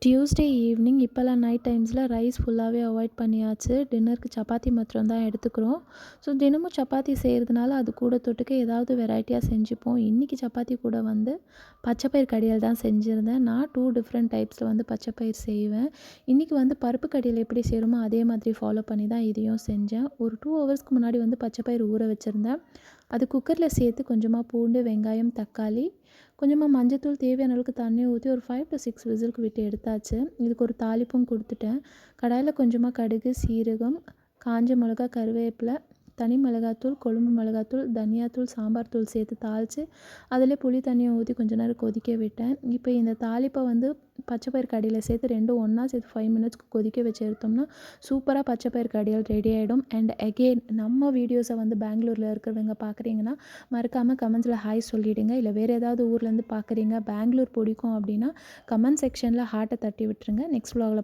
Tuesday evening இப்போலாம் night டைம்ஸில் rice ஃபுல்லாகவே அவாய்ட் பண்ணியாச்சு. டின்னருக்கு சப்பாத்தி மாத்திரம் தான் எடுத்துக்கிறோம். ஸோ தினமும் சப்பாத்தி செய்கிறதுனால அது கூட தொட்டுக்க ஏதாவது வெரைட்டியாக செஞ்சுப்போம். இன்றைக்கி சப்பாத்தி கூட வந்து பச்சைப்பயிர் கடையல் தான் செஞ்சுருந்தேன். நான் 2 டிஃப்ரெண்ட் டைப்ஸில் வந்து பச்சைப்பயிர் செய்வேன். இன்றைக்கி வந்து பருப்பு கடையல் எப்படி செய்கிறோமோ அதே மாதிரி ஃபாலோ பண்ணி தான் இதையும் செஞ்சேன். ஒரு 2 ஹவர்ஸ்க்கு முன்னாடி வந்து பச்சைப்பயிர் ஊற வச்சுருந்தேன். அது குக்கரில் சேர்த்து கொஞ்சமாக பூண்டு, வெங்காயம், தக்காளி, கொஞ்சமாக மஞ்சத்தூள், தேவையான அளவுக்கு தண்ணி ஊற்றி ஒரு 5 to 6 விசிலுக்கு விட்டு எடுத்தாச்சு. இதுக்கு ஒரு தாளிப்பும் கொடுத்துட்டேன். கடாயில் கொஞ்சமாக கடுகு, சீரகம், காஞ்ச மிளகா, கருவேப்பிலை, தனி மிளகாத்தூள், கொழும்பு மிளகாத்தூள், தனியாத்தூள், சாம்பார் தூள் சேர்த்து தாளித்து அதிலே புளி தண்ணியை ஊற்றி கொஞ்ச நேரம் கொதிக்க விட்டேன். இப்போ இந்த தாளிப்பை வந்து பச்சைப்பயிர் கடையில் சேர்த்து ரெண்டும் ஒன்றா சேர்த்து 5 மினிட்ஸ்க்கு கொதிக்க வச்சு எடுத்தோம்னா சூப்பராக பச்சைப்பயிர் கடையல் ரெடி ஆகிடும். அண்ட் அகெயின் நம்ம வீடியோஸை வந்து பெங்களூரில் இருக்கிறவங்க பார்க்குறீங்கன்னா மறக்காமல் கமெண்ட்ஸில் ஹாய் சொல்லிவிடுங்க. இல்லை வேறு ஏதாவது ஊர்லேருந்து பார்க்குறீங்க பெங்களூர் பிடிக்கும் அப்படின்னா கமெண்ட் செக்ஷனில் ஹார்ட்டை தட்டி விட்டுருங்க. நெக்ஸ்ட் vlogல